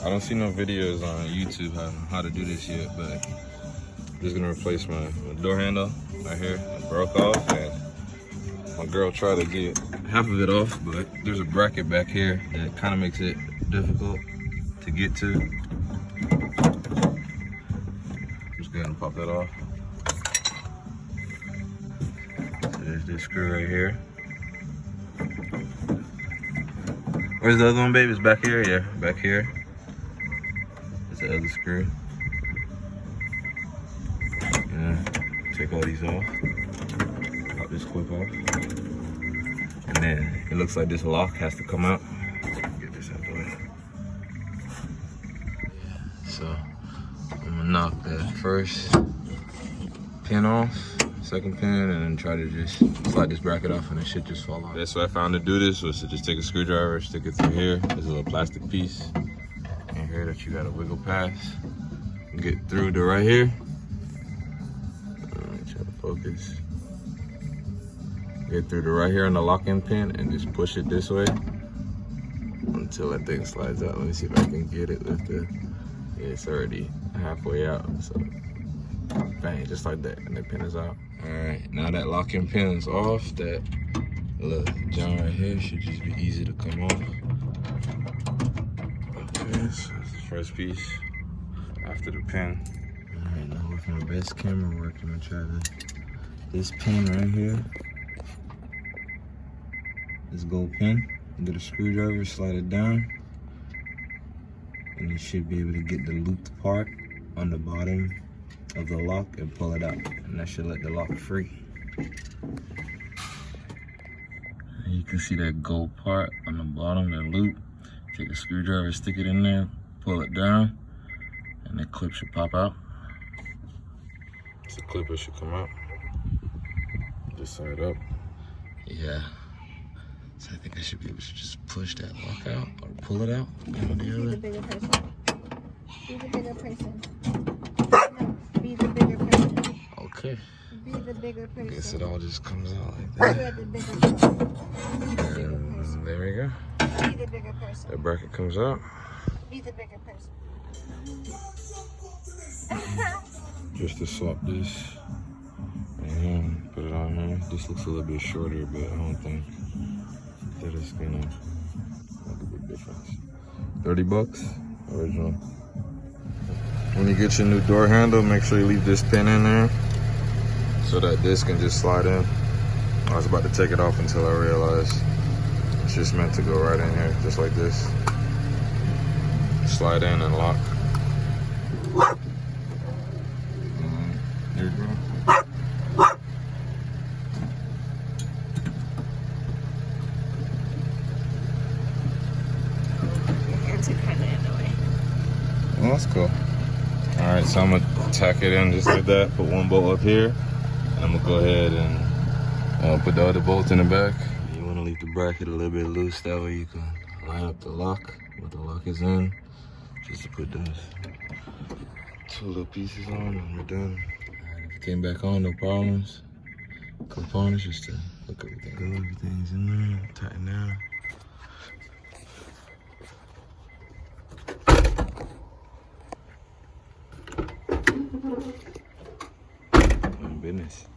I don't see no videos on YouTube on how to do this yet, but I'm just gonna replace my door handle right here. It broke off, and my girl tried to get half of it off, but there's a bracket back here that kind of makes it difficult to get to. Just go ahead and pop that off. So there's this screw right here. Where's the other one, baby? It's back here? Yeah, back here. That's the other screw. Yeah, take all these off. Pop this clip off. And then it looks like this lock has to come out. Get this out the way. So I'm gonna knock the first pin off, second pin, and then try to just slide this bracket off and it should just fall off. That's what I found to do this, was to just take a screwdriver, stick it through here. There's a little plastic piece in here that you gotta wiggle past and get through to right here. Try to focus. Get through to right here on the lock-in pin and just push it this way until that thing slides out. Let me see if I can get it with the, yeah, it's already halfway out, so bang, just like that, and the pin is out. All right, now that lock-in pin is off, that little joint right here should just be easy to come off. Okay, so that's the first piece after the pin. All right, now with my best camera work, I'm gonna try this pin right here. This gold pin, get a screwdriver, slide it down, and you should be able to get the looped part on the bottom of the lock and pull it out, and that should let the lock free. And you can see that gold part on the bottom, that loop. Take a screwdriver, stick it in there, pull it down, and the clip should pop out. So the clipper should come out. This side up. Yeah. So I think I should be able to just push that lock out or pull it out. Be the bigger person. Be the bigger person. No, be the bigger person. Okay. Be the bigger person. Guess it all just comes out like that. Be the bigger person. Be the bigger person. And there we go. Be the bigger person. That bracket comes out. Be the bigger person. Just to swap this and put it on here. This looks a little bit shorter, but I don't think that it's gonna make a big difference. 30 bucks, original. When you get your new door handle, make sure you leave this pin in there so that this can just slide in. I was about to take it off until I realized it's just meant to go right in here, just like this. Slide in and lock. There you go. Well, that's cool. All right, so I'm gonna tack it in just like that. Put one bolt up here, and I'm gonna go ahead and put the other bolt in the back. You wanna leave the bracket a little bit loose, that way you can line up the lock, what the lock is in, just to put those two little pieces on, and we're done. All right, if it came back on, no problems. Components, just to hook everything up. Everything's in there, tighten down. Business.